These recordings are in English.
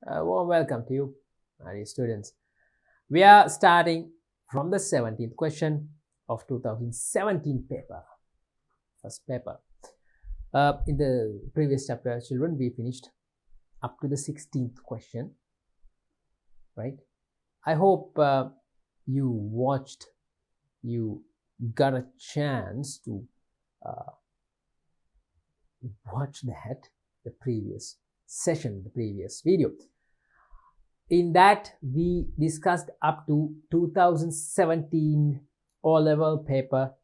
Warm welcome to you, dear students. We are starting from the 17th question of 2017 paper, first paper. In the previous chapter, children, we finished up to the 16th question, right? I hope you watched, you got a chance to watch that, the previous session, the previous video. In that, we discussed up to 2017 O-level paper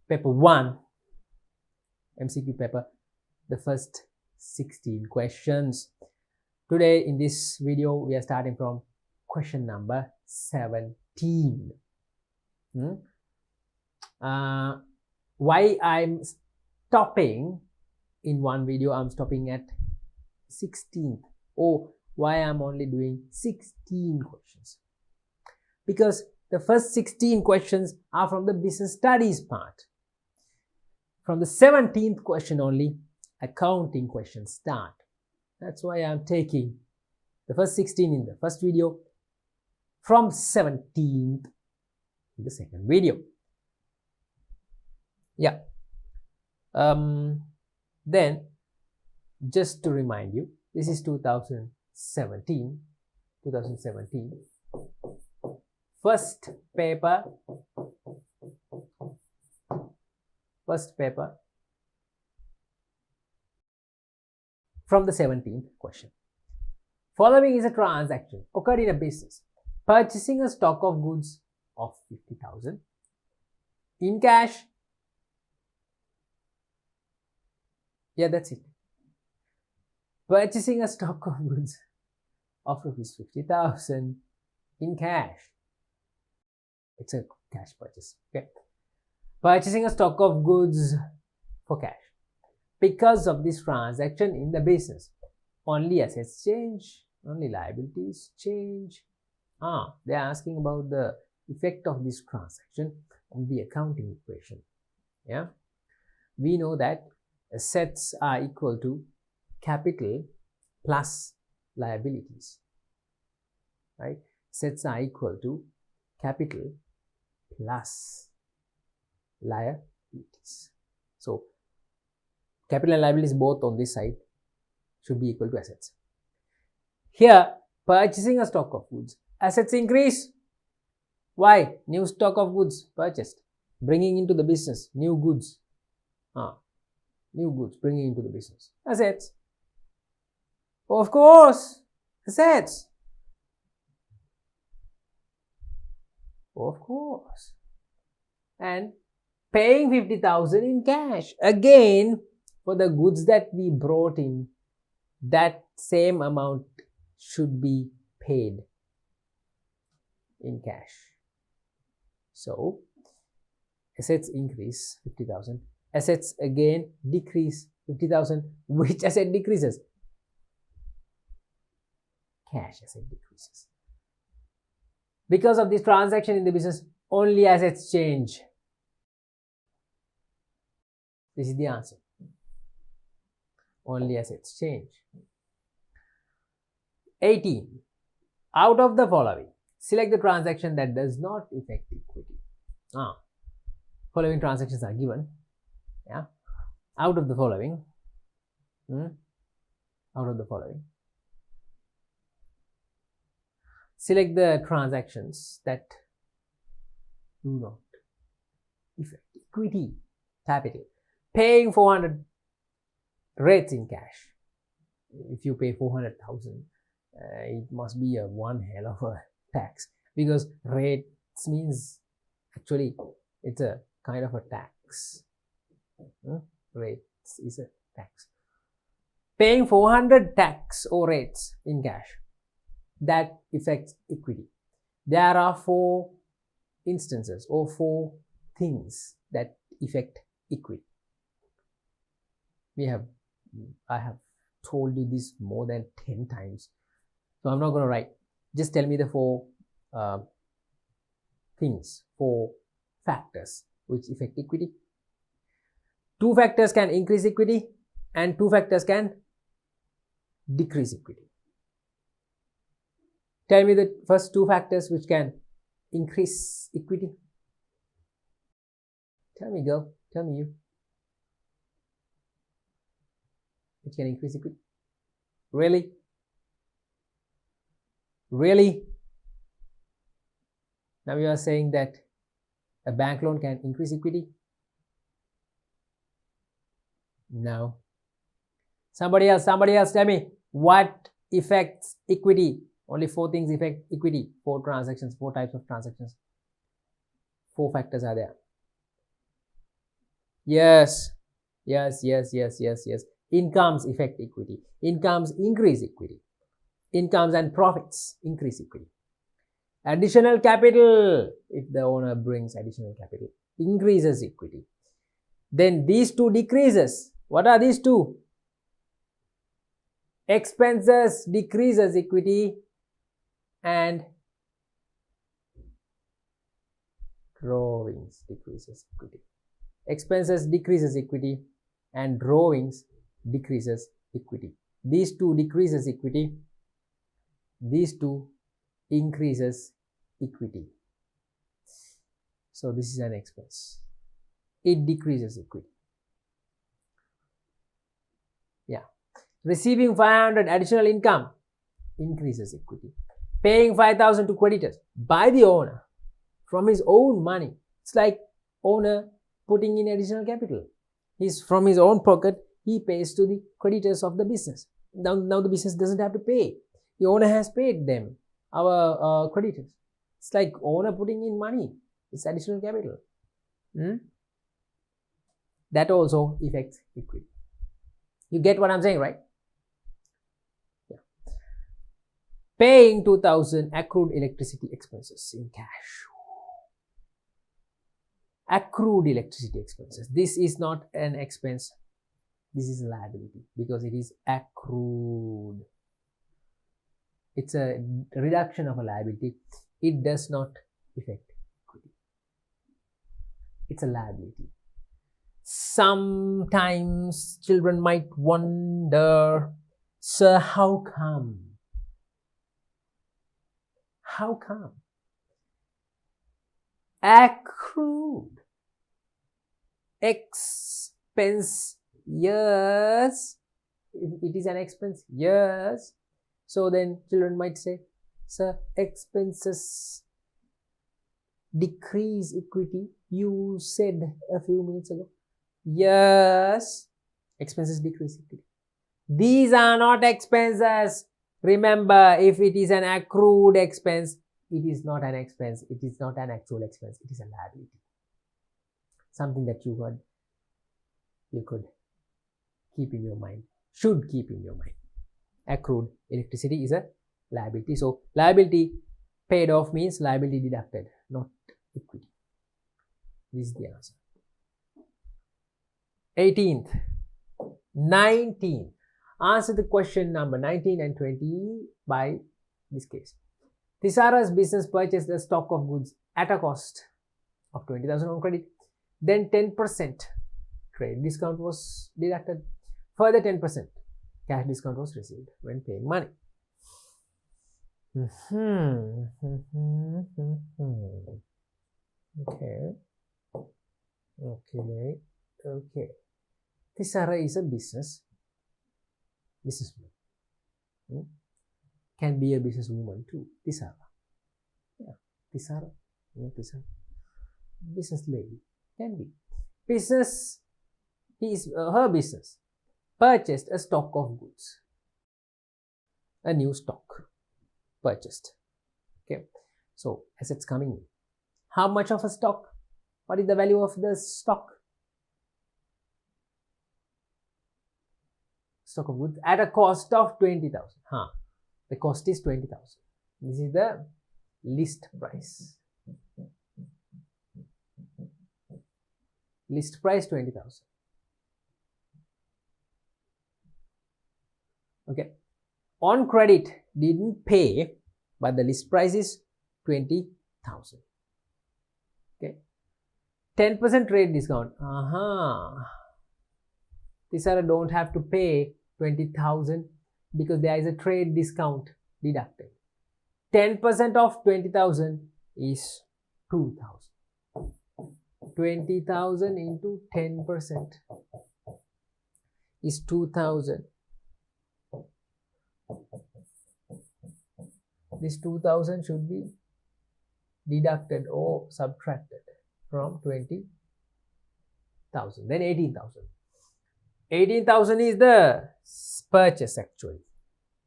1 MCQ paper, the first 16 questions. Today in this video, we are starting from question number 17. Why I'm stopping in one video, I'm stopping at 16th. Why I'm only doing 16 questions? Because the first 16 questions are from the business studies part. From the 17th question only, accounting questions start. That's why I'm taking the first 16 in the first video, from 17th in the second video. Yeah. Then, just to remind you, this is 2017, first paper from the 17th question. Following is a transaction occurred in a business, purchasing a stock of goods of 50,000 in cash. Yeah, that's it. Purchasing a stock of goods of rupees 50,000 in cash. It's a cash purchase. Okay. Purchasing a stock of goods for cash. Because of this transaction in the business, only assets change, only liabilities change. They are asking about the effect of this transaction on the accounting equation. Yeah, we know that assets are equal to capital plus liabilities, right? Assets are equal to capital plus liabilities. So capital and liabilities both on this side should be equal to assets. Here, purchasing a stock of goods, assets increase. Why? New stock of goods purchased, bringing into the business new goods. New goods bringing into the business. Assets. Of course, assets. Of course. And paying 50,000 in cash. Again, for the goods that we brought in, that same amount should be paid in cash. So, assets increase 50,000. Assets again decrease 50,000. Which asset decreases? Cash asset decreases. Because of this transaction in the business, only assets change. This is the answer. Only assets change. 18. Out of the following, select the transaction that does not affect equity. Following transactions are given. Yeah. Out of the following. Select the transactions that do not affect equity, capital. Paying 400 rates in cash. If you pay 400,000, it must be a one hell of a tax, because rates means actually it's a kind of a tax. Rates is a tax. Paying 400 tax or rates in cash, that affects equity. There are 4 instances or 4 things that affect equity. I have told you this more than 10 times, so I'm not going to write. Just tell me the 4 things, 4 factors which affect equity. 2 factors can increase equity and 2 factors can decrease equity. Tell me the first two factors which can increase equity. Tell me, girl. Tell me you. Which can increase equity? Really? Really? Now you are saying that a bank loan can increase equity? No. Somebody else, tell me what affects equity. Only 4 things affect equity. 4 transactions, 4 types of transactions. 4 factors are there. Yes. Incomes affect equity. Incomes increase equity. Incomes and profits increase equity. Additional capital, if the owner brings additional capital, increases equity. Then these 2 decreases. What are these 2? Expenses decreases equity and drawings decreases equity. Expenses decreases equity and drawings decreases equity. These 2 decreases equity. These 2 increases equity. So this is an expense. It decreases equity. Yeah. Receiving 500 additional income increases equity. Paying 5,000 to creditors by the owner from his own money. It's like owner putting in additional capital. He's from his own pocket, he pays to the creditors of the business. Now the business doesn't have to pay. The owner has paid them, our creditors. It's like owner putting in money. It's additional capital. That also affects equity. You get what I'm saying, right? Yeah. Paying 2,000 accrued electricity expenses in cash. Accrued electricity expenses. This is not an expense. This is a liability because it is accrued. It's a reduction of a liability. It does not affect equity. It's a liability. Sometimes children might wonder, sir, how come? How come? Accrued expense, yes. It is an expense, yes. So then children might say, sir, expenses decrease equity. You said a few minutes ago. Yes, expenses decrease equity. These are not expenses. Remember, if it is an accrued expense, it is not an expense. It is not an actual expense. It is a liability. Something that you could keep in your mind, should keep in your mind. Accrued electricity is a liability. So liability paid off means liability deducted, not equity. This is the answer. 18th. 19. Answer the question number 19 and 20 by this case. Thisara's business purchased a stock of goods at a cost of 20,000 on credit. Then 10% trade discount was deducted. Further 10% cash discount was received when paying money. Okay. Thisara is a businessman. Can be a businesswoman too. Thisara. Yeah. Thisara. Business lady. Can be. Business. Her business purchased a stock of goods. A new stock purchased. Okay. So assets coming in. How much of a stock? What is the value of the stock? Stock of goods at a cost of 20,000. The cost is 20,000. This is the list price. List price 20,000. Okay. On credit, didn't pay, but the list price is 20,000. Okay. 10% trade discount. Thisara don't have to pay 20,000 because there is a trade discount deducted. 10% of 20,000 is 2,000. 20,000 into 10% is 2,000. This 2,000 should be deducted or subtracted from 20,000. Then 18,000. 18,000 is the purchase actually.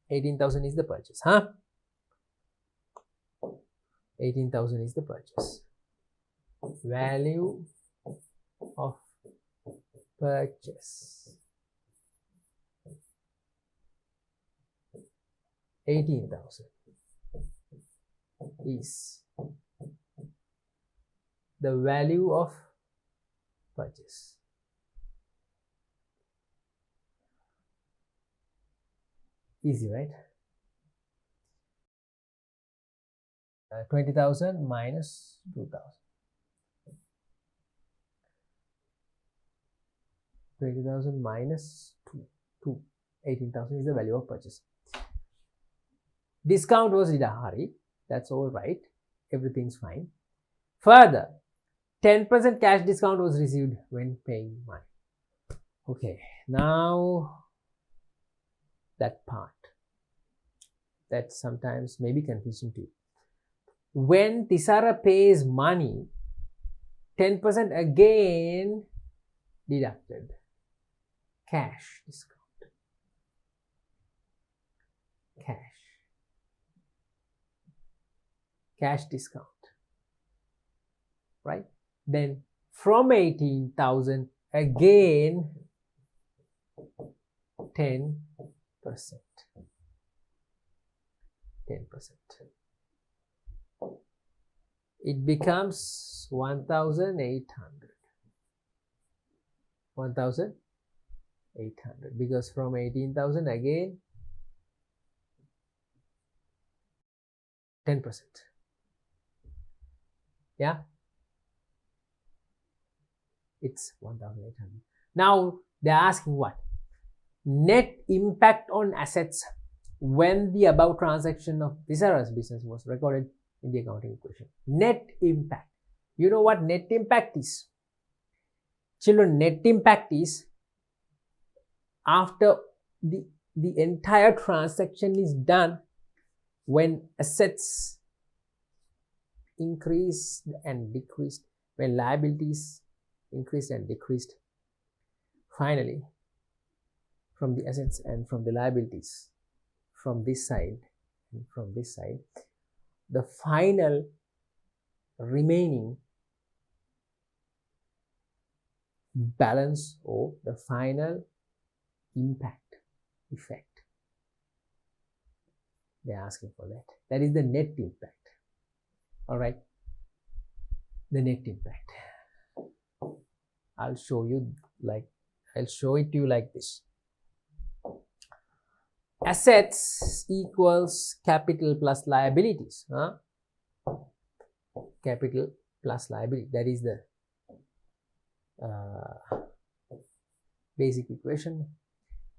18,000 is the purchase, huh? 18,000 is the purchase. Value of purchase. 18,000 is the value of purchase. Easy, right? 20,000 minus 2,000. 20,000 minus 2. 18,000 is the value of purchase. Discount was Idahari. That's all right. Everything's fine. Further, 10% cash discount was received when paying money. Okay, now that part that sometimes may be confusing to you. When Tisara pays money, 10% again deducted. Cash discount. Cash discount, right? Then from 18,000 again 10%. 10%. It becomes 1,800. 1,800 because from 18,000 again 10%. Yeah, it's 1,800. Now they're asking what? Net impact on assets when the above transaction of Tisara's business was recorded in the accounting equation. Net impact. You know what net impact is? Children, net impact is after the entire transaction is done, when assets increased and decreased, when liabilities increased and decreased. Finally, from the assets and from the liabilities, from this side and from this side, the final remaining balance or the final impact, effect, they're asking for that. That is the net impact. All right, the net impact. I'll show it to you like this. Assets equals capital plus liabilities. Capital plus liability. That is the basic equation.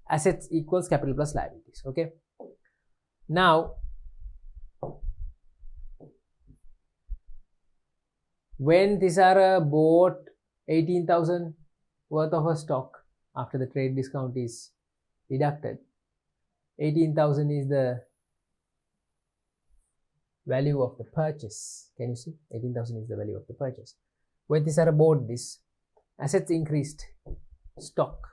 Assets equals capital plus liabilities. Okay. Now, when Tisara bought 18,000 worth of a stock after the trade discount is deducted, 18,000 is the value of the purchase. Can you see? 18,000 is the value of the purchase. When Tisara bought this, assets increased, stock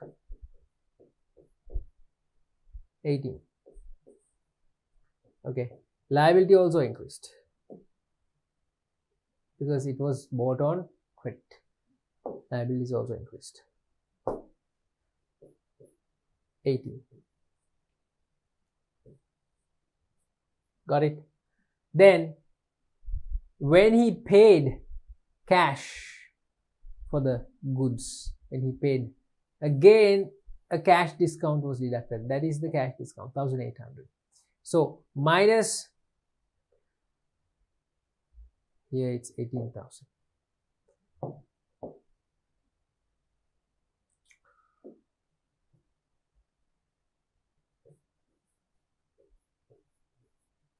18. Okay, liability also increased because it was bought on credit. Liability is also increased. 18. Got it? Then when he paid cash for the goods, when he paid, again a cash discount was deducted. That is the cash discount, 1,800. So minus, here it's 18,000.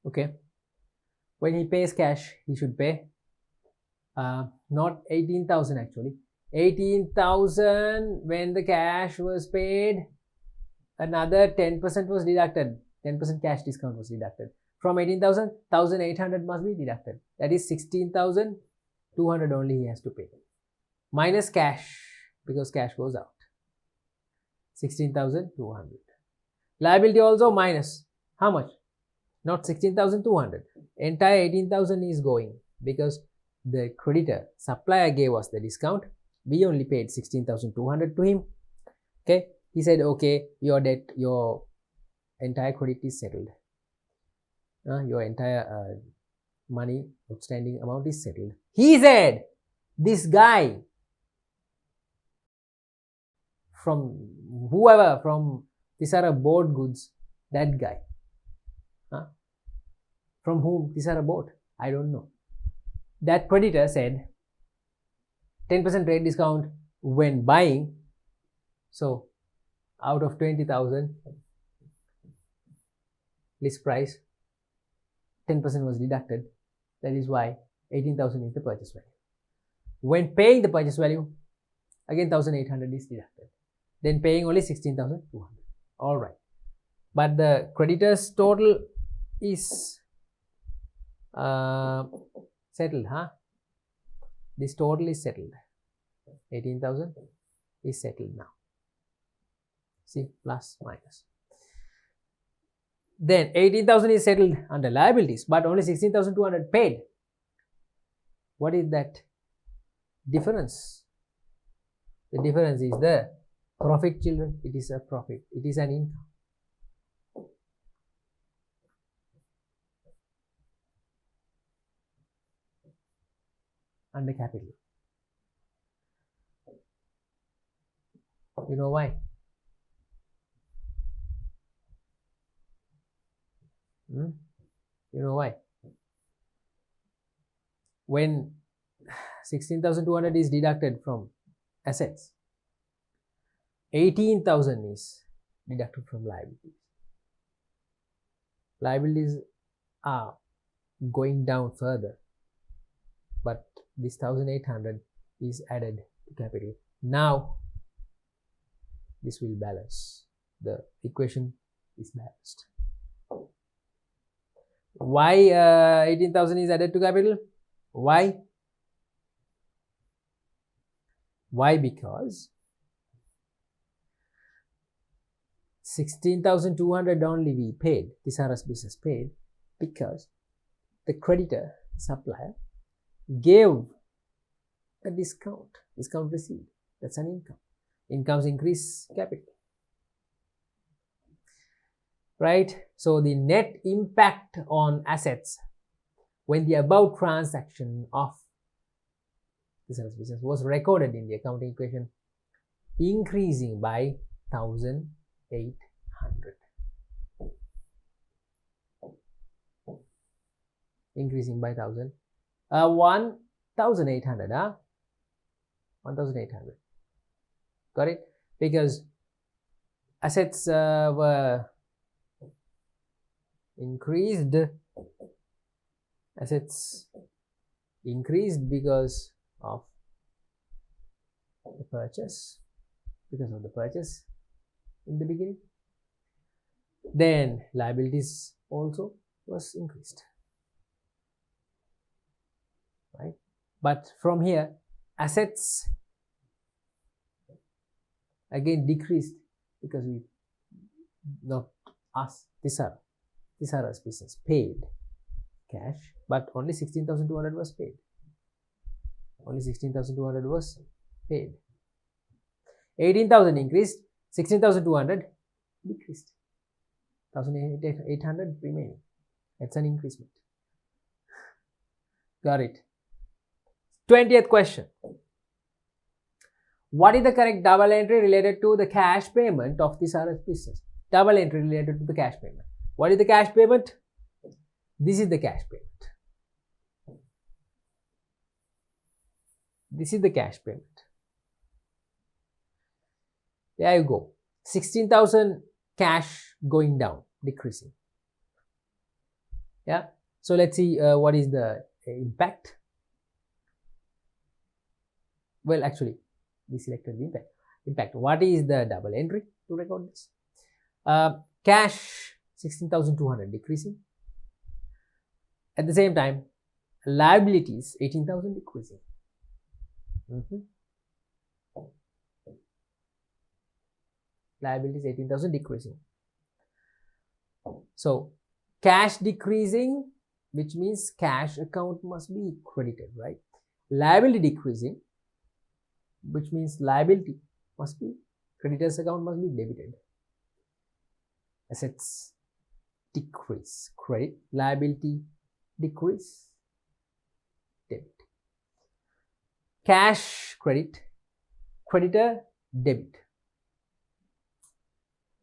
Okay, when he pays cash, he should pay not 18,000 actually. 18,000 when the cash was paid, another 10% was deducted. 10% cash discount was deducted. From 18,000, 1,800 must be deducted. That is 16,200 only he has to pay. Minus cash, because cash goes out. 16,200. Liability also minus. How much? Not 16,200. Entire 18,000 is going because the creditor, supplier gave us the discount. We only paid 16,200 to him. Okay. He said, okay, your debt, your entire credit is settled. Your entire money, outstanding amount is settled. He said, this guy, from whoever, from Thisara bought goods, that guy. From whom Thisara bought? I don't know. That creditor said 10% rate discount when buying. So out of 20,000 list price, 10% was deducted. That is why 18,000 is the purchase value. When paying the purchase value, again 1,800 is deducted. Then paying only 16,200. All right. But the creditor's total is settled, huh? This total is settled. 18,000 is settled now. See, plus, minus. Then 18,000 is settled under liabilities, but only 16,200 paid. What is that difference? The difference is the profit, children. It is a profit. It is an income. Under capital. You know why? You know why? When 16,200 is deducted from assets, 18,000 is deducted from liabilities. Liabilities are going down further, but this 1,800 is added to capital. Now this will balance. The equation is balanced. Why 18,000 is added to capital? Why? Why? Because 16,200 only we paid, Thisara's business paid, because the creditor, supplier, gave a discount received. That's an income. Incomes increase capital. Right? So the net impact on assets when the above transaction of Thisara's business was recorded in the accounting equation, increasing by 1,800. Increasing by 1,800, 1,800. Got it? Because assets were increased. Assets increased because of the purchase. Because of the purchase in the beginning. Then liabilities also was increased. Right? But from here, assets again decreased because we, not us, Thisara's business paid cash, but only 16,200 was paid. Only 16,200 was paid. 18,000 increased, 16,200 decreased. 1,800 remaining. That's an increasement. Got it. 20th question. What is the correct double entry related to the cash payment of Thisara's business? Double entry related to the cash payment. What is the cash payment? This is the cash payment. This is the cash payment. There you go. 16,000 cash going down, decreasing. Yeah. So let's see what is the impact. Well, actually, we selected the impact. What is the double entry to record this? Cash 16,200 decreasing. At the same time, liabilities 18,000 decreasing. Liabilities 18,000 decreasing. So cash decreasing, which means cash account must be credited, right? Liability decreasing, which means liability must be, creditors account must be debited. Assets decrease, credit, liability decrease, debit. Cash credit, creditor debit,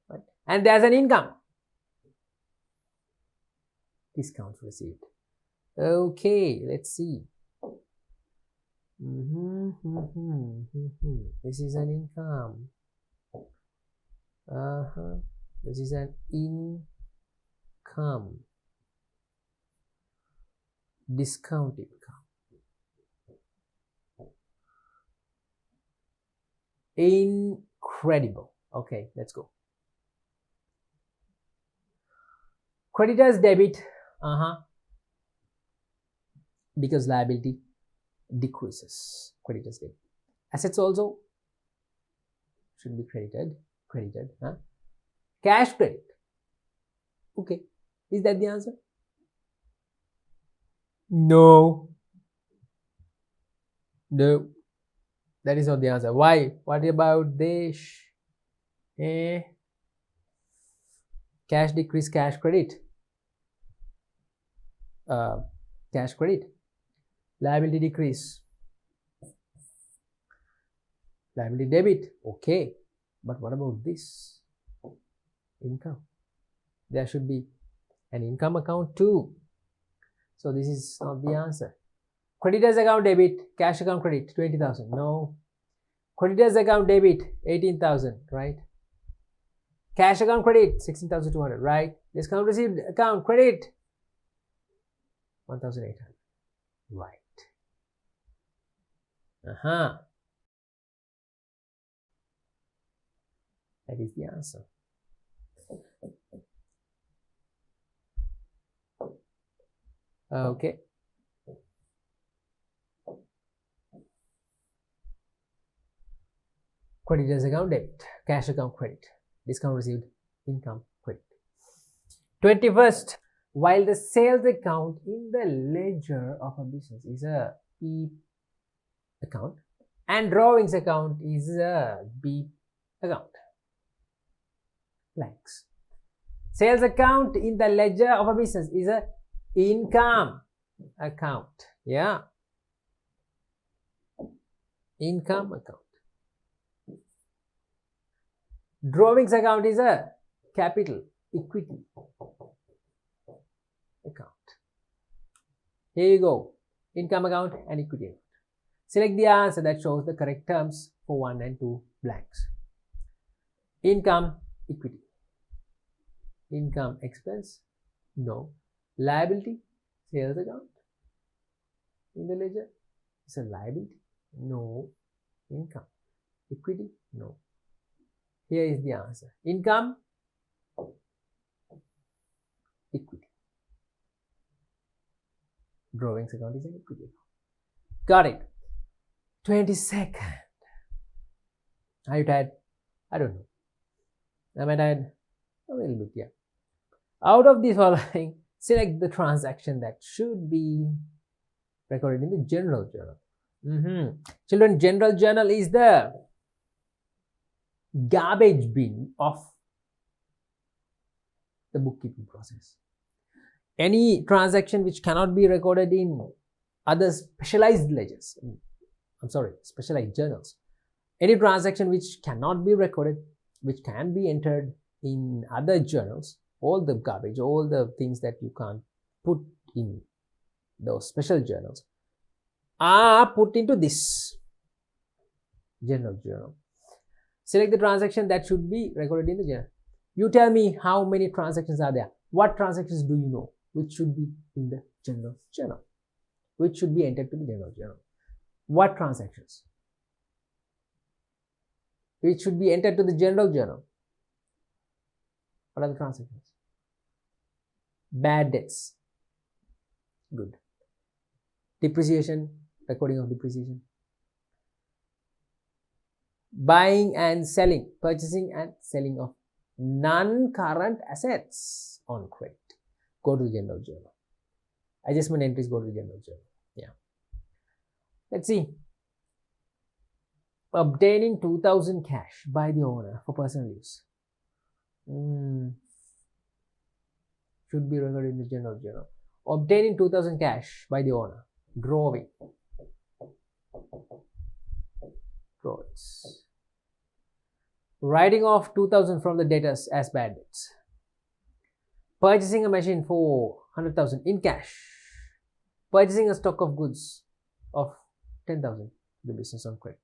right? And there's an income, discount received. Okay, let's see. This is an income. This is an income. Discount income. Incredible. Okay, let's go. Creditors debit. Because liability decreases. Creditors debit. Assets also should be credited. Cash credit. Okay, is that the answer? No, that is not the answer. Why? What about this? Cash decrease, cash credit. Cash credit. Liability decrease, liability debit. Okay, but what about this? Income. There should be an income account too. So this is not the answer. Creditors account debit, cash account credit 20,000. No. Creditors account debit 18,000, right? Cash account credit 16,200, right? Discount received account credit 1,800, right? That is the answer. Okay. Creditors account debit, cash account credit, discount received, income credit. 21st, while the sales account in the ledger of a business is a P account and drawings account is a B account. Blanks. Sales account in the ledger of a business is a income account. Yeah. Income account. Drawings account is a capital equity account. Here you go. Income account and equity account. Select the answer that shows the correct terms for 1 and 2 blanks. Income, equity. Income, expense? No. Liability, sales account in the ledger is a liability? No. Income, equity? No. Here is the answer. Income, equity. Drawings account is an equity account. Got it. 22nd. Are you tired? I don't know. Am I tired? A little bit, yeah. Out of the following, select the transaction that should be recorded in the general journal. Children, general journal is the garbage bin of the bookkeeping process. Any transaction which cannot be recorded in other specialized ledgers, specialized journals. Any transaction which cannot be recorded, which can be entered in other journals, all the garbage, all the things that you can't put in those special journals are put into this general journal. Select the transaction that should be recorded in the journal. You tell me how many transactions are there. What transactions do you know? which should be in the general journal, which should be entered to the general journal. What transactions? Which should be entered to the general journal. What are the transactions? Bad debts. Good. Depreciation, recording of depreciation. Buying and selling, purchasing and selling of non-current assets on credit. Go to the general journal. Adjustment entries go to the general journal. Yeah. Let's see. Obtaining 2,000 cash by the owner for personal use. Should be recorded in the general journal. Obtaining 2,000 cash by the owner. Drawing. Drawings. Writing off 2,000 from the debtors as bad debts. Purchasing a machine for 100,000 in cash. Purchasing a stock of goods of 10,000. The business on credit.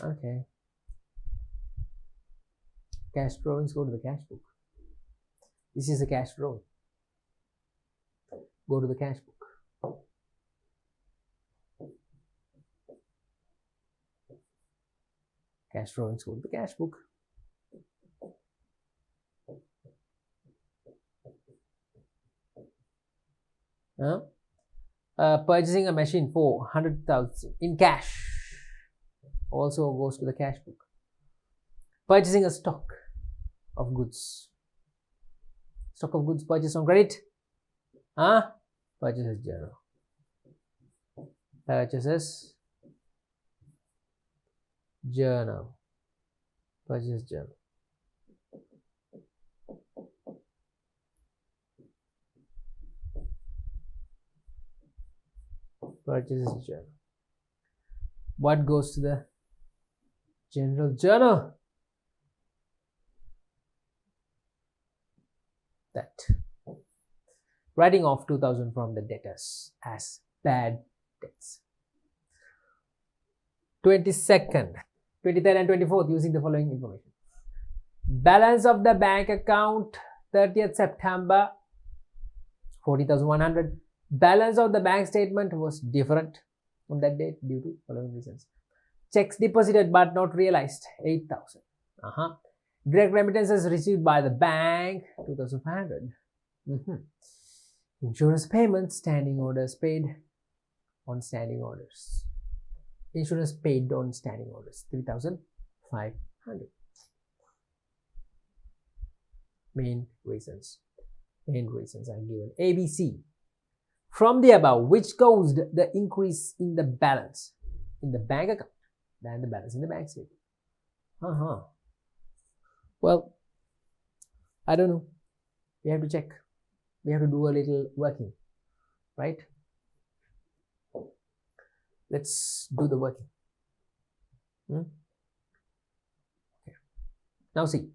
Okay. Cash drawings go to the cash book. This is a cash drawing. Go to the cash book. Cash drawings go to the cash book. Purchasing a machine for 100,000 in cash also goes to the cash book. Purchasing a stock of goods. Stock of goods purchased on credit. Purchases journal. Purchases journal. Purchase journal. Purchases journal. What goes to the general journal? That. Writing off 2,000 from the debtors as bad debts. 22nd, 23rd and 24th using the following information. Balance of the bank account 30th September 40,100. Balance of the bank statement was different on that date due to following reasons. Checks deposited but not realized 8,000. Direct remittances received by the bank 2,500. Insurance payments, standing orders paid on standing orders. Insurance paid on standing orders 3,500. Main reasons are given. ABC. From the above, which caused the increase in the balance in the bank account than the balance in the bank statement? Well, I don't know. We have to check. We have to do a little working, right? Let's do the working. Okay. Now see.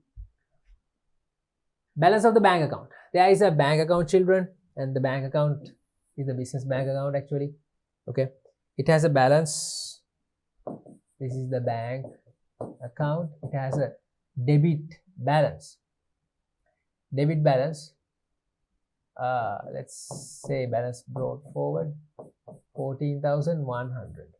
Balance of the bank account. There is a bank account, children, and the bank account is the business bank account actually. Okay. It has a balance. This is the bank account. It has a debit balance. Debit balance. Let's say balance brought forward 14,100.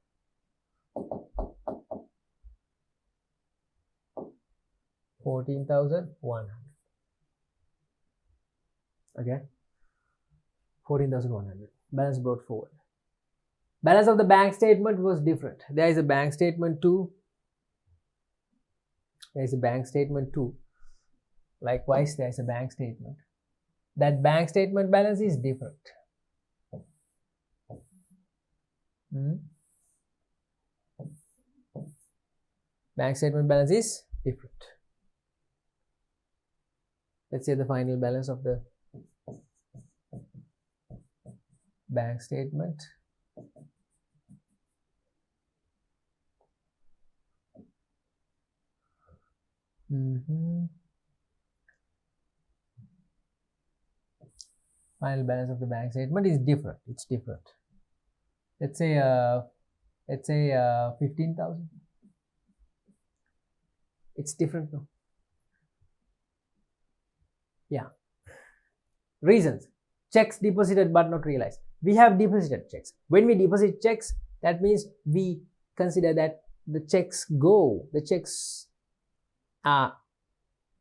14,100. Okay. 14,100. Balance brought forward. Balance of the bank statement was different. There is a bank statement 2. There is a bank statement 2. Likewise, there is a bank statement. That bank statement balance is different. Bank statement balance is different. Let's say the final balance of the bank statement. Final balance of the bank statement is different. It's different. Let's say 15,000. It's different now. Yeah. Reasons. Checks deposited but not realized. We have deposited checks. When we deposit checks, that means we consider that the checks are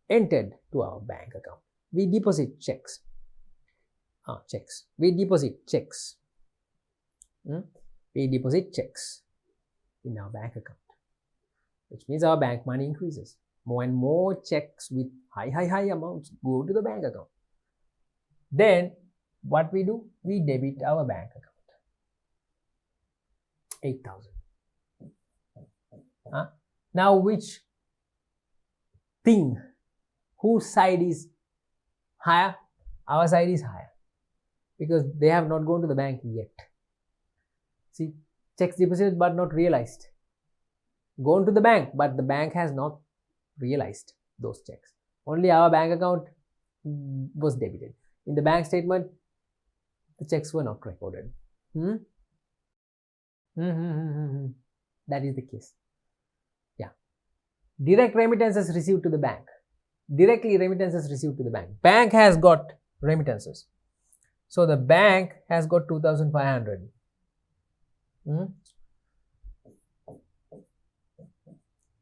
entered to our bank account. We deposit checks. We deposit checks. We deposit checks in our bank account, which means our bank money increases. More and more checks with high amounts go to the bank account. Then what we do? We debit our bank account. 8,000. Now which thing, whose side is higher? Our side is higher because they have not gone to the bank yet. See, checks deposited but not realized. Gone to the bank, but the bank has not realized those checks. Only our bank account was debited. In the bank statement, the checks were not recorded. That is the case. Yeah. Direct remittances received to the bank. Directly remittances received to the bank. Bank has got remittances. So the bank has got 2,500.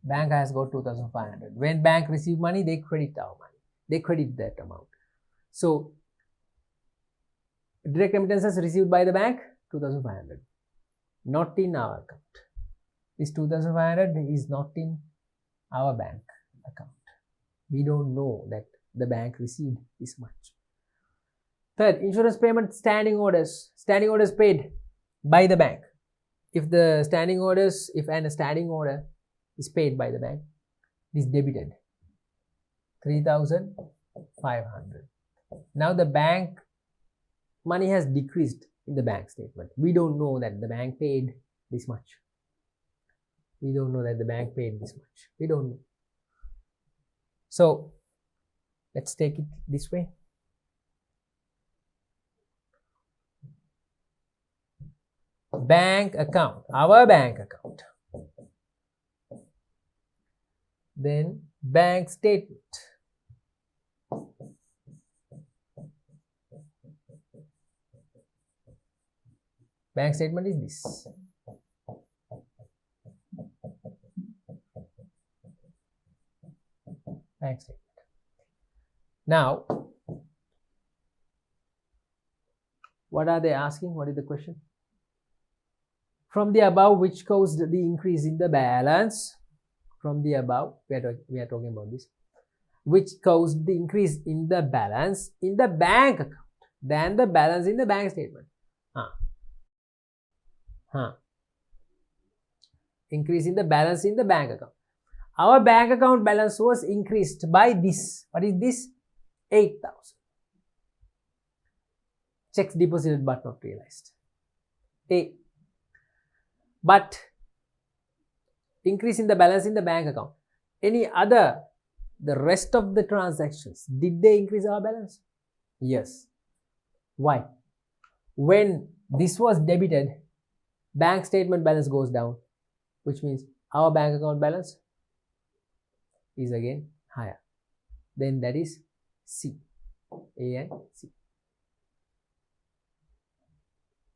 Bank has got 2,500. When bank receive money, they credit our money. They credit that amount. So direct remittances received by the bank, 2,500. Not in our account. This 2,500 is not in our bank account. We don't know that the bank received this much. Third, insurance payment standing orders. Standing orders paid by the bank. If a standing order is paid by the bank, it is debited 3,500. Now the bank money has decreased in the bank statement. We don't know that the bank paid this much. We don't know. So let's take it this way. Bank account, our bank account. Then bank statement. Bank statement is this. Bank statement. Now, what are they asking? What is the question? From the above, which caused the increase in the balance? From the above, we are talking about this. Which caused the increase in the balance in the bank account than the balance in the bank statement? Increase in the balance in the bank account. Our bank account balance was increased by this. What is this? 8,000. Checks deposited but not realized. But increase in the balance in the bank account. The rest of the transactions, did they increase our balance? Yes. Why? When this was debited, bank statement balance goes down, which means our bank account balance is again higher. Then that is C. A and C.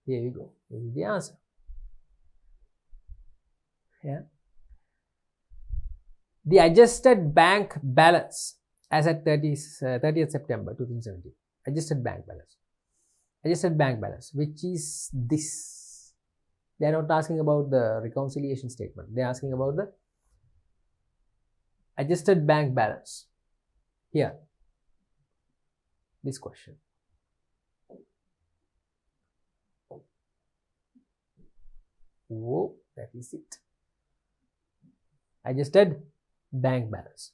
Here we go. This is the answer. Yeah. The adjusted bank balance as at 30th September 2017. Adjusted bank balance. Adjusted bank balance, which is this. They are not asking about the reconciliation statement. They are asking about the adjusted bank balance. Here. This question. Whoa, that is it. Adjusted bank balance.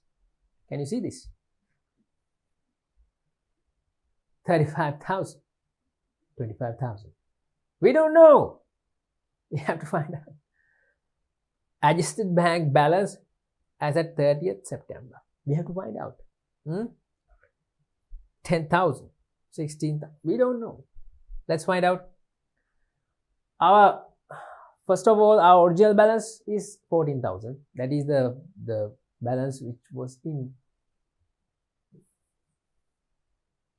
Can you see this? 35,000. 25,000. We don't know. We have to find out. Adjusted bank balance as at 30th September. We have to find out. 10,000. 16,000. We don't know. Let's find out. First of all, our original balance is 14,000. That is the balance which was in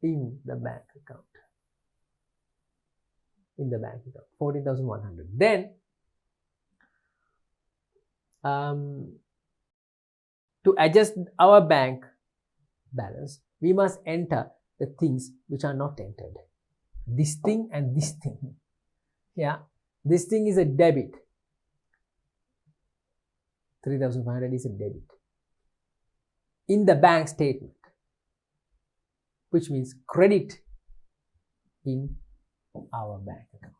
in the bank account. In the bank account, 14,100. Then, to adjust our bank balance, we must enter the things which are not entered. This thing and this thing. Yeah, this thing is a debit. 3,500 is a debit in the bank statement, which means credit in our bank account.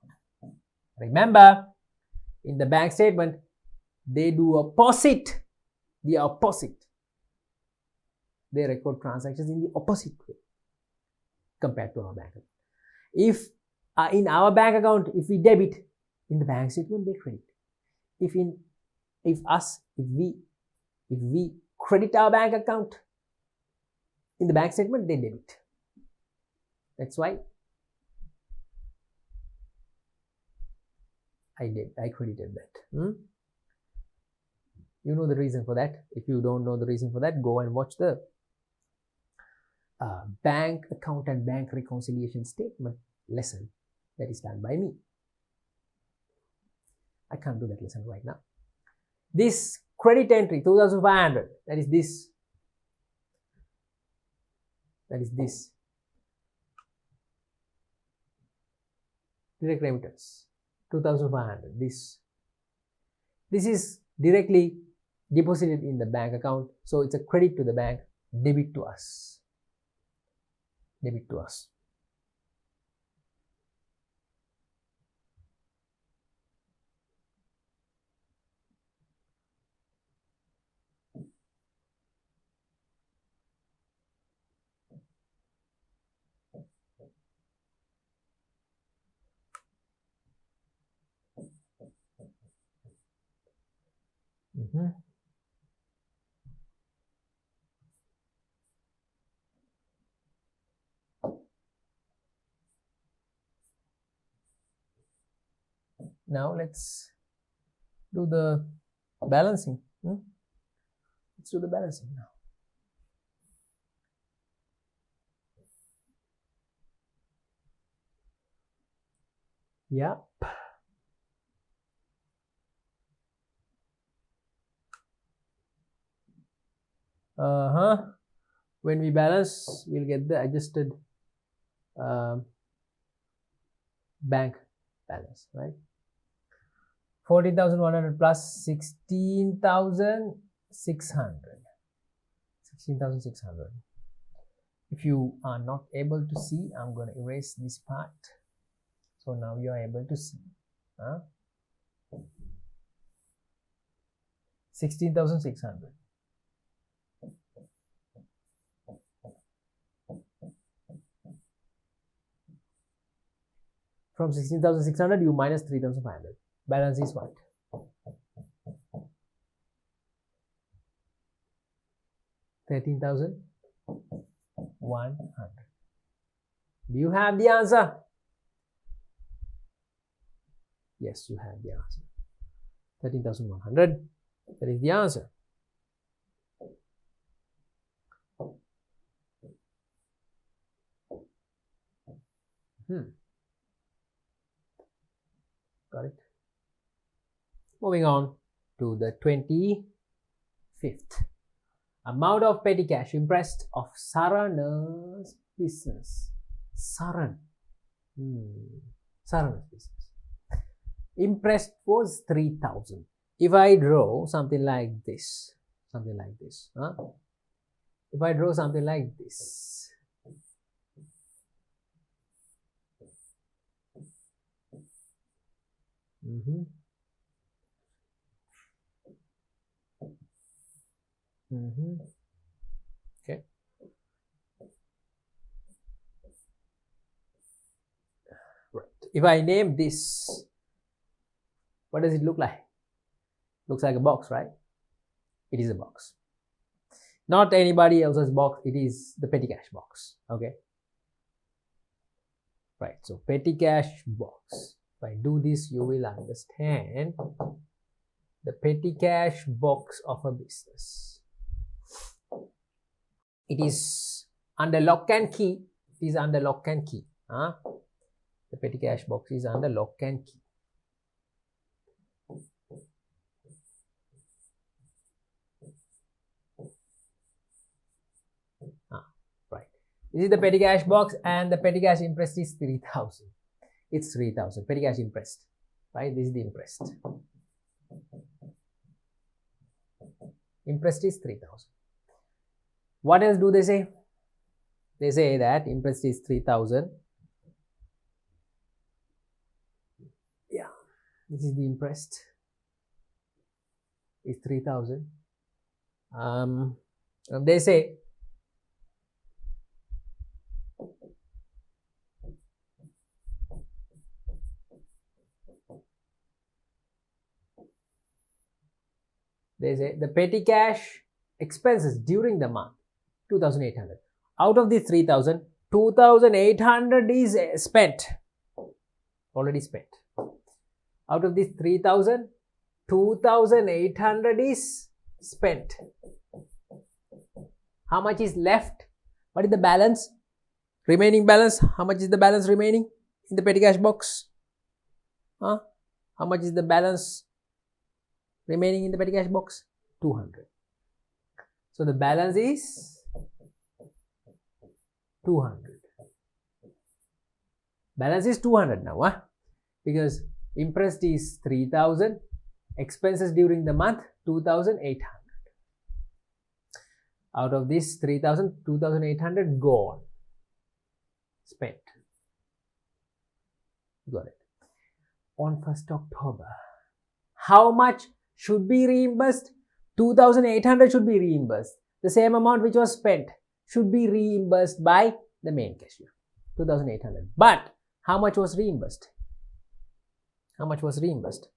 Remember, in the bank statement, they do opposite, the opposite. They record transactions in the opposite way compared to our bank account. If in our bank account, if we debit, in the bank statement they credit. If we credit our bank account, in the bank statement they debit. That's why I credited that. You know the reason for that. If you don't know the reason for that, go and watch the bank account and bank reconciliation statement lesson that is done by me. I can't do that lesson right now. This credit entry 2,500, that is this. That is this. Direct remittance 2,500. This is directly deposited in the bank account, so it's a credit to the bank, debit to us. Debit to us. Now let's do the balancing. Let's do the balancing now. Yep. When we balance, we'll get the adjusted bank balance, right? 14,100 plus 16,600. 16,600. If you are not able to see, I'm going to erase this part. So now you are able to see. 16,600. From 16,600, you minus 3,500. Balance is what? 13,100. Do you have the answer? Yes, you have the answer. 13,100. That is the answer. Got it. Moving on to the 25th. Amount of petty cash impressed of Sarana's business. Sarana's business. Impressed was 3,000. If I draw something like this, if I draw something like this, okay. Right. If I name this, what does it look like? Looks like a box, right? It is a box. Not anybody else's box, it is the petty cash box. Okay. Right. So petty cash box. If I do this, you will understand the petty cash box of a business. It is under lock and key. is under lock and key. The petty cash box is under lock and key. Right. This is the petty cash box, and the petty cash imprest is 3,000. It's 3,000. Petty cash imprest. Right? This is the imprest. Imprest is 3,000. What else do they say? They say that imprest is 3,000. Yeah, this is the imprest. Is 3,000. They say the petty cash expenses during the month 2,800. Out of the 3,000, 2,800 is spent, already spent. Out of this 3,000, 2,800 is spent. How much is left? What is the balance? Remaining balance. How much is the balance remaining in the petty cash box? How much is the balance remaining in the petty cash box? 200. So the balance is 200. Balance is 200 now, because imprest is 3,000, expenses during the month 2,800. Out of this 3,000, 2,800 gone, spent. Got it. On 1st October, how much should be reimbursed? 2,800 should be reimbursed. The same amount which was spent should be reimbursed by the main cashier, 2,800. But how much was reimbursed? How much was reimbursed?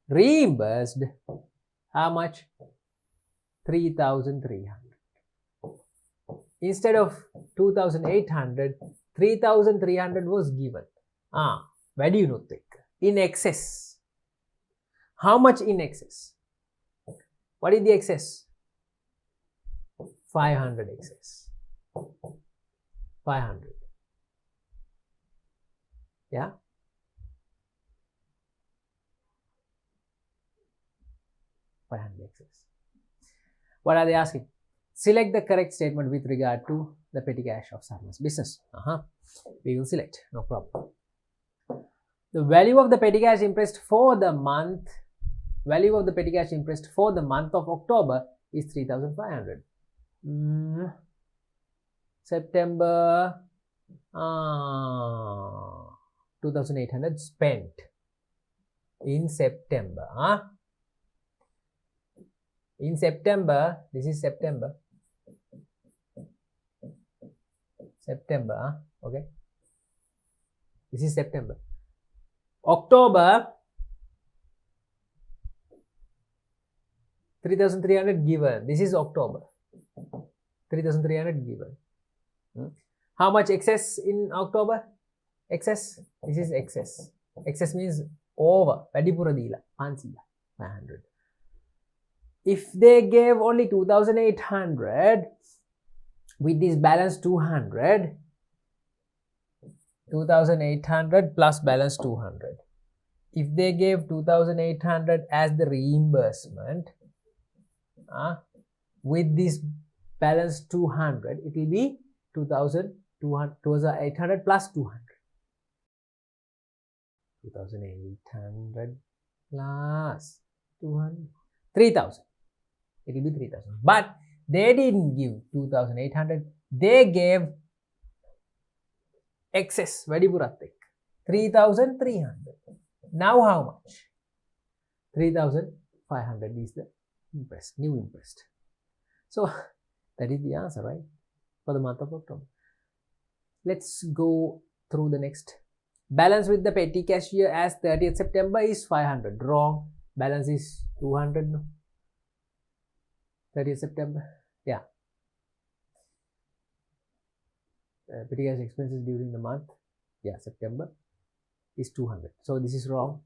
Reimbursed, how much? 3,300. Instead of 2,800, 3,300 was given. Where do you know? In excess. How much in excess? What is the excess? 500 excess. 500. Yeah. Excess. What are they asking? Select the correct statement with regard to the petty cash of Sarma's business. We will select, no problem. The value of the petty cash imprest for the month, of October is 3,500. September, 2,800 spent in September. In September, this is September. Okay. This is September. October, 3,300 given. This is October. 3,300 given. How much excess in October? Excess. This is excess. Excess means over. Padipura dila. 500. If they gave only 2,800 with this balance 200, 2,800 plus balance 200. If they gave 2,800 as the reimbursement, with this balance 200, it will be 2,800 plus 200. 2,800 plus 200, 3,000. It will be 3,000. But they didn't give 2,800. They gave excess. Vadipurathik. 3,300. Now how much? 3,500 is the imprest, new imprest. So that is the answer, right? For the month of October. Let's go through the next. Balance with the petty cashier as 30th September is 500. Wrong. Balance is 200. No? 30th September. Yeah. Petty cash expenses during the month. Yeah, September is 200. So this is wrong.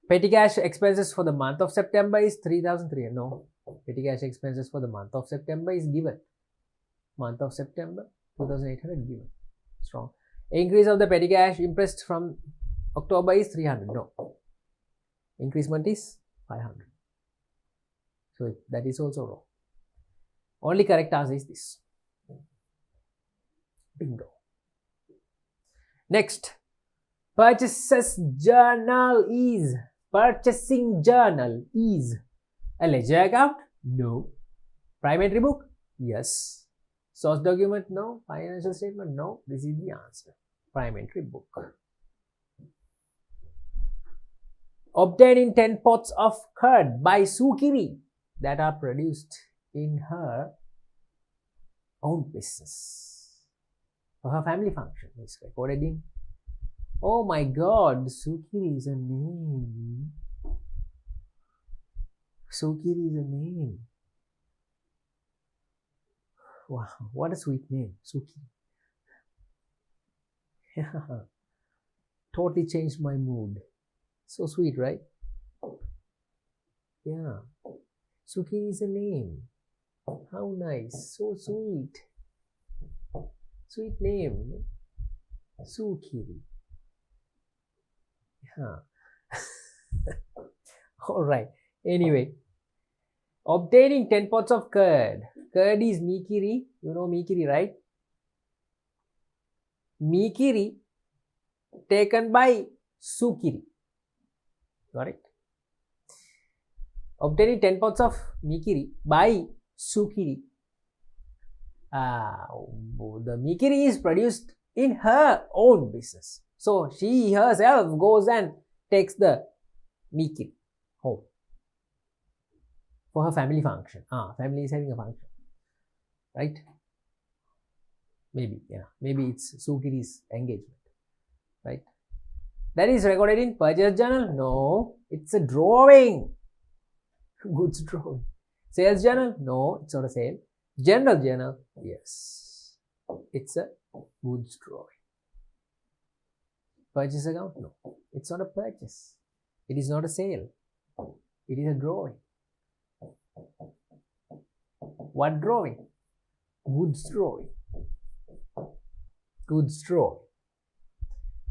Petty cash expenses for the month of September is 3,300. No. Petty cash expenses for the month of September is given. Month of September, 2,800 given. It's wrong. Increase of the petty cash impressed from October is 300. No. Increasement is 500. So that is also wrong. Only correct answer is this. Bingo. Next. Purchasing journal is a ledger account? No. Prime entry book? Yes. Source document? No. Financial statement? No. This is the answer. Prime entry book. Obtaining 10 pots of curd by Sukiri that are produced in her own business for her family function is recorded in. Oh my god, Sukiri is a name. Sukiri is a name. Wow, what a sweet name, Sukiri. Yeah, totally changed my mood. So sweet, right? Yeah, Sukiri is a name. How nice, so sweet. Sweet name, Sukiri. Yeah. Alright, anyway. Obtaining 10 pots of curd. Curd is Mikiri. You know Mikiri, right? Mikiri taken by Sukiri. Got it? Obtaining 10 pots of Mikiri by Sukiri. The Mikiri is produced in her own business. So she herself goes and takes the Mikiri home for her family function. Family is having a function, right? Maybe, yeah. Maybe it's Sukiri's engagement, right? That is recorded in purchase journal? No, it's a drawing. Goods drawing. Sales journal? No, it's not a sale. General journal? Yes, it's a goods drawing. Purchase account? No, it's not a purchase. It is not a sale. It is a drawing. What drawing? Goods drawing. Goods drawing.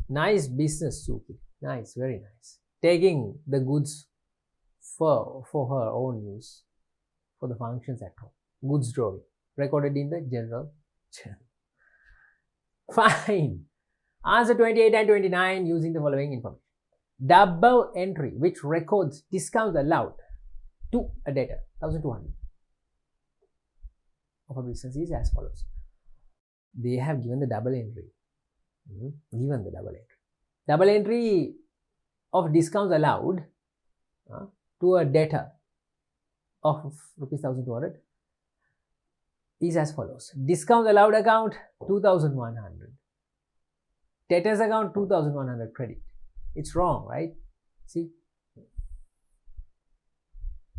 Nice business, Suki. Nice, very nice. Taking the goods for her own use, for the functions at home. Goods drawing. Recorded in the general journal. Fine. Answer 28 and 29 using the following information. Double entry which records discounts allowed to a debtor 1200 of a business is as follows. They have given the double entry. Given the double entry. Double entry of discounts allowed to a debtor of rupees 1200 is as follows. Discount allowed account 2100. Debtors account 2100 credit. It's wrong, right? See?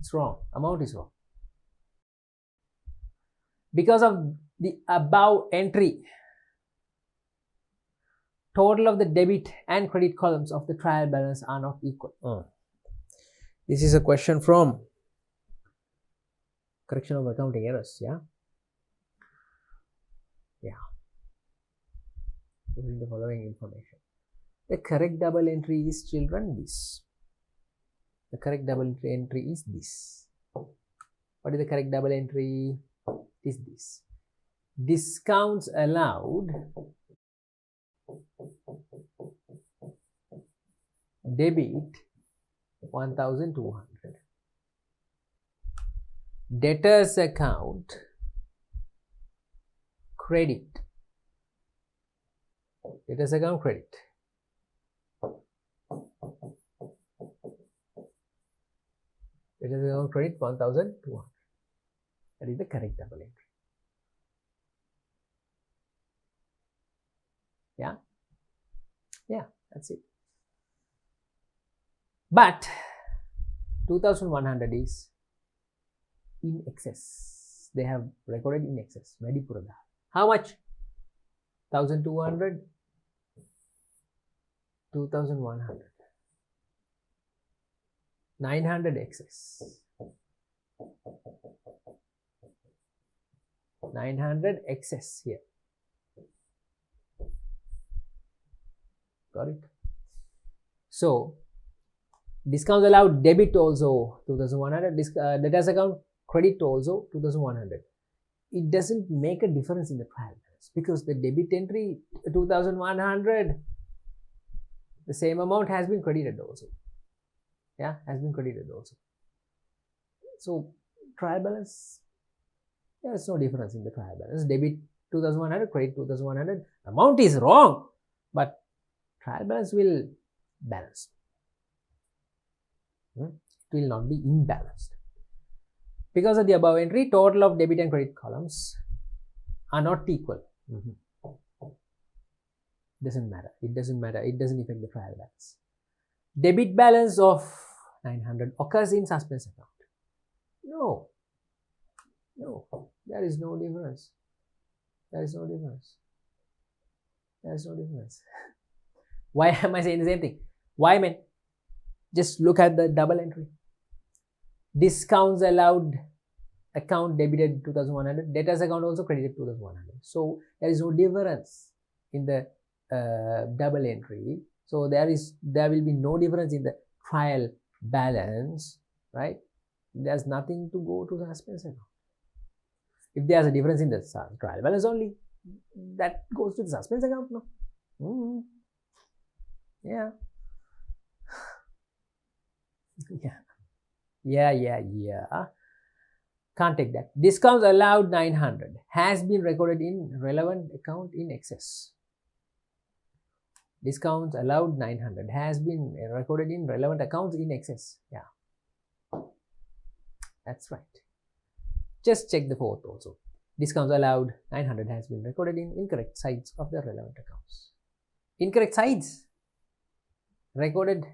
It's wrong. Amount is wrong. Because of the above entry, total of the debit and credit columns of the trial balance are not equal. This is a question from correction of accounting errors, yeah? Yeah. Using the following information. The correct double entry is, children, this. The correct double entry is this. What is the correct double entry? It is this. Discounts allowed debit 1200. Debtors account credit. Debtors account credit. Debtors account credit 1200. That is the correct double entry. Yeah? Yeah, that's it. But 2100 is in excess. They have recorded in excess. Medipurada. How much? 1200, 2100. 900 excess. 900 excess here. Got it? So discounts allowed debit also 2100, debtors account credit also 2100. It doesn't make a difference in the trial balance because the debit entry 2100, the same amount has been credited also. Yeah, has been credited also. So trial balance, there's no difference in the trial balance. Debit 2100, credit 2100. Amount is wrong, but trial balance will balance. It will not be imbalanced. Because of the above entry, total of debit and credit columns are not equal. Doesn't matter. It doesn't matter. It doesn't affect the trial balance. Debit balance of 900 occurs in suspense account. No, there is no difference. There is no difference. There is no difference. Why am I saying the same thing? Why, man? Just look at the double entry. Discounts allowed account debited 2100, debtors account also credited 2100. So there is no difference in the double entry. So there will be no difference in the trial balance, right? There's nothing to go to the suspense account. If there's a difference in the trial balance only, that goes to the suspense account, no? Yeah. Yeah. Can't take that. Discounts allowed 900 has been recorded in relevant account in excess. Discounts allowed 900 has been recorded in relevant accounts in excess. Yeah, that's right. Just check the fourth also. Discounts allowed 900 has been recorded in incorrect sides of the relevant accounts. Incorrect sides recorded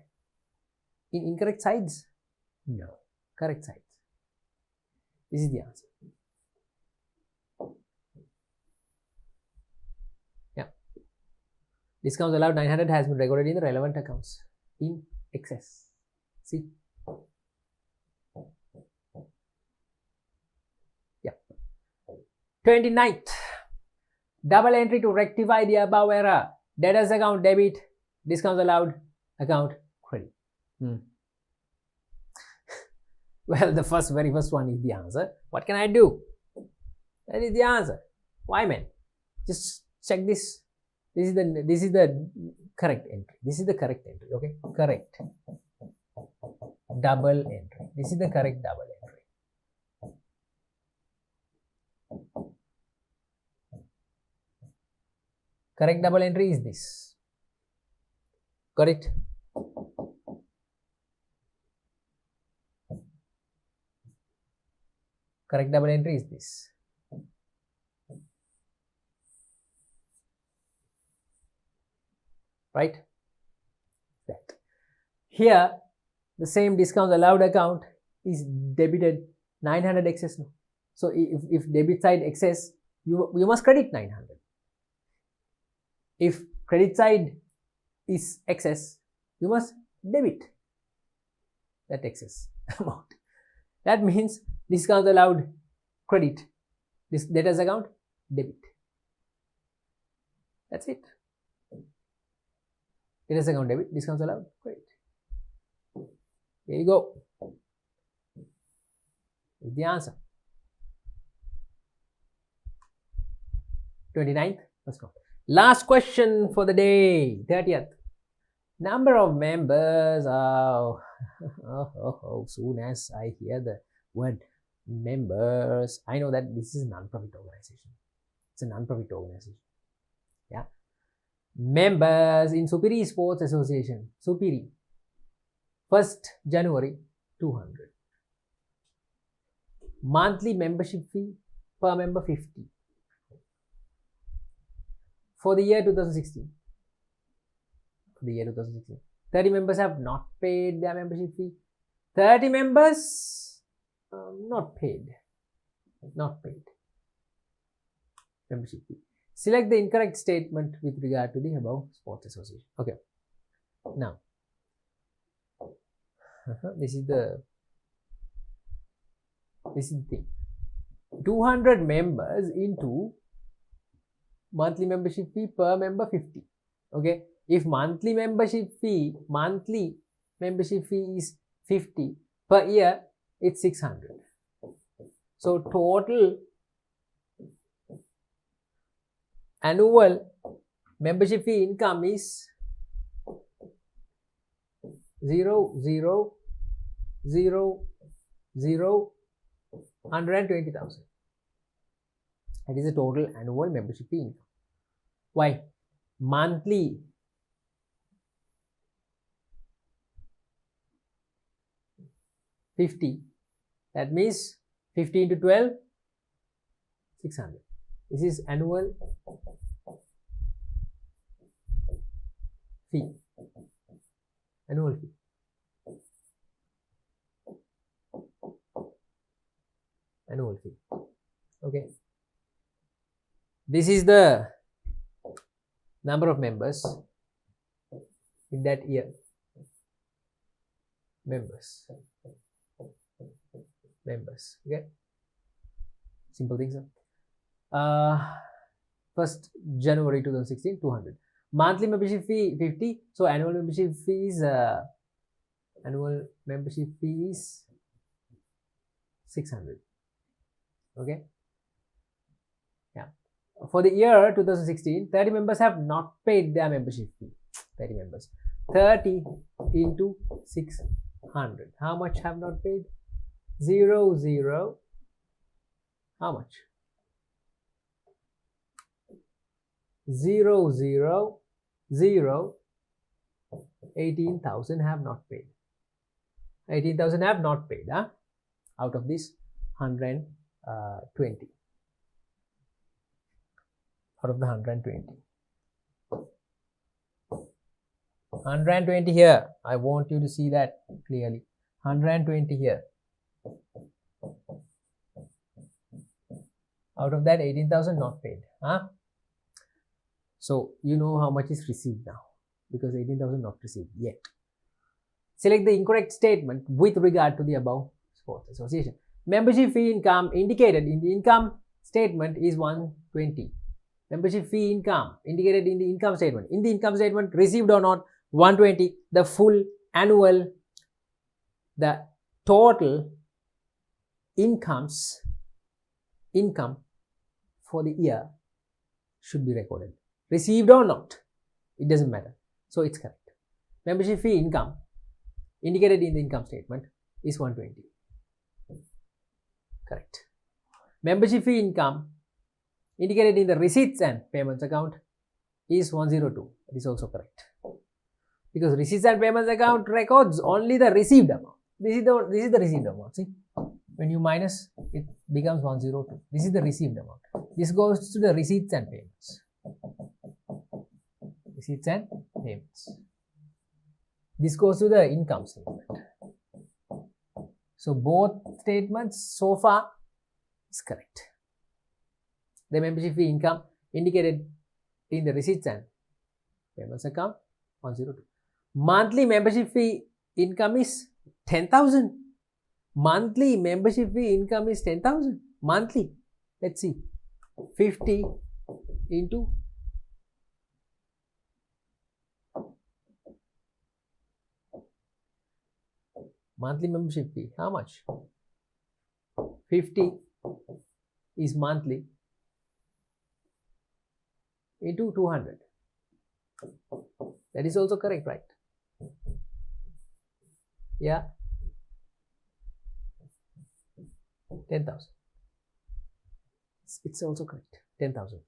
in incorrect sides? No, correct sides. This is the answer. Yeah. Discounts allowed 900 has been recorded in the relevant accounts in excess. See? Yeah. 29th. Double entry to rectify the above error. Debtors account debit, discounts allowed account credit. Well, the very first one is the answer. What can I do? That is the answer. Why, man? Just check this. This is the correct entry. This is the correct entry. Okay, correct double entry. This is the correct double entry. Correct double entry is this. Got it? Correct double entry is this. Right? That. Here, the same discounts allowed account is debited 900 excess. So if debit side excess, you must credit 900. If credit side is excess, you must debit that excess amount. That means discounts allowed credit, this debtors account debit. That's it. Debtors account debit, discounts allowed credit. There you go. Is the answer. 29th. Let's go. Last question for the day. 30th. Number of members. Soon as I hear the word members, I know that this is a non-profit organization. It's a non-profit organization. Yeah. Members in Supiri Sports Association. Supiri. 1st January 200. Monthly membership fee per member 50. For the year 2016. 30 members have not paid their membership fee. 30 members not paid. Membership fee. Select the incorrect statement with regard to the above sports association. Okay. Now, this is the thing. 200 members into monthly membership fee per member 50. Okay. if monthly membership fee is 50 per year, it's 600. So total annual membership fee income is 120,000. That is the total annual membership fee income. Why? Monthly 50, that means 50 into 12, 600. This is annual fee. Annual fee. Annual fee. Okay. This is the number of members in that year. Members. Okay. Simple things. 1st January 2016, 200. Monthly membership fee 50. So annual membership fee is 600. Okay. Yeah. For the year 2016, 30 members have not paid their membership fee. 30 members. 30 into 600. How much have not paid? 0, 0. How much? 0, 0, 0. 18,000 have not paid. 18,000 have not paid. Out of this 120. Out of the 120. 120 here. I want you to see that clearly. 120 here. Out of that 18,000 not paid. So you know how much is received now, because 18,000 not received yet. Select the incorrect statement with regard to the above sports association. Membership fee income indicated in the income statement is 120. Membership fee income indicated in the income statement. In the income statement, received or not, 120. The full annual, the total income for the year should be recorded. Received or not, it doesn't matter. So it's correct. Membership fee income indicated in the income statement is 120. Correct. Membership fee income indicated in the receipts and payments account is 102. That is also correct. Because receipts and payments account records only the received amount. This is the received amount. See, when you minus, it becomes 102. This is the received amount. This goes to the receipts and payments. Receipts and payments. This goes to the income statement. So both statements so far is correct. The membership fee income indicated in the receipts and payments account 102. Monthly membership fee income is 10,000. Monthly membership fee income is 10,000. Monthly. Let's see. 50 into monthly membership fee. How much? 50 is monthly into 200. That is also correct, right? Yeah. 10,000. It's also correct. 10,000.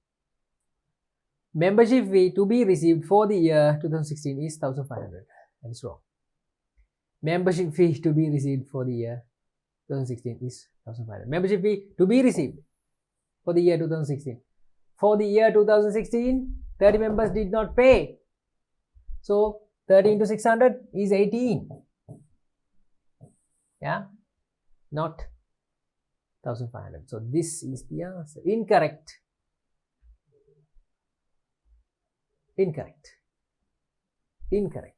Membership fee to be received for the year 2016 is 1,500. That is wrong. Membership fee to be received for the year 2016 is 1,500. Membership fee to be received for the year 2016. For the year 2016, 30 members did not pay. So 30 into 600 is 18. Yeah, not 1,500. So this is the answer. Incorrect. Incorrect. Incorrect.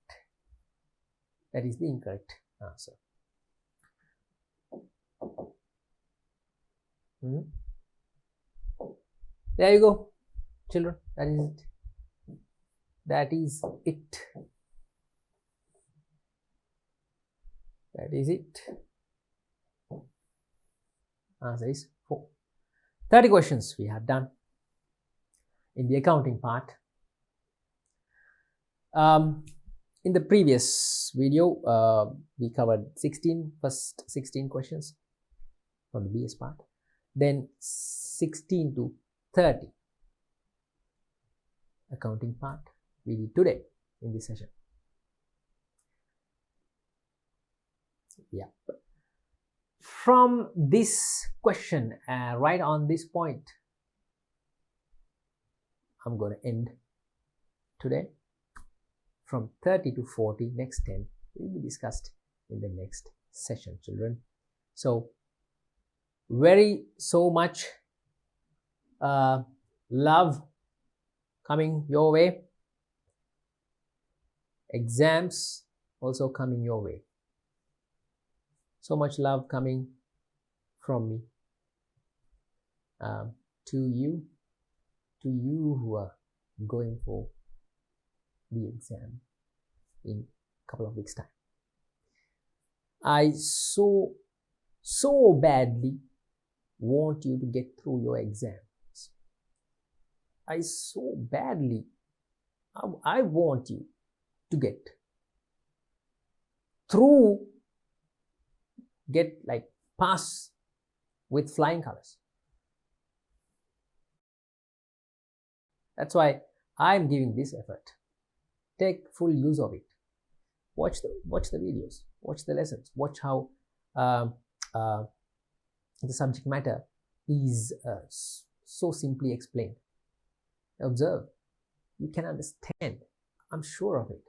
That is the incorrect answer. There you go, children. That is it. That is it. That is it. Answer is 4. 30 questions we have done in the accounting part. In the previous video, we covered first 16 questions from the BS part, then 16 to 30 accounting part we did today in this session. Yeah. From this question, right on this point, I'm going to end today. From 30 to 40, next 10 will be discussed in the next session, children. So, so much love coming your way. Exams also coming your way. So much love coming from me to you who are going for the exam in a couple of weeks' time. I so badly want you to get through your exams. I so badly I want you to get through, pass with flying colors. That's why I'm giving this effort. Take full use of it. Watch the videos, watch the lessons, watch how the subject matter is so simply explained. Observe. You can understand. I'm sure of it.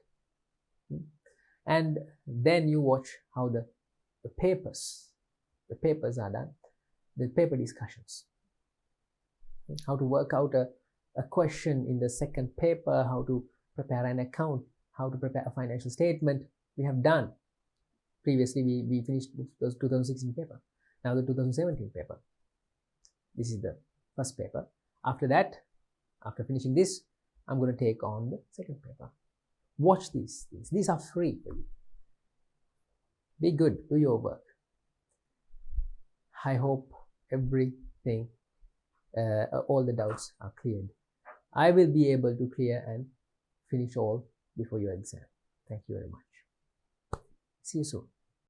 And then you watch how the papers are done, the paper discussions, how to work out a question in the second paper, how to prepare an account, how to prepare a financial statement. We have done previously. We finished those 2016 paper. Now the 2017 paper. This is the first paper. After that, after finishing this, I'm going to take on the second paper. Watch these things. These are free for you. Be good. Do your work. I hope everything, all the doubts are cleared. I will be able to clear and finish all before your exam. Thank you very much. See you soon.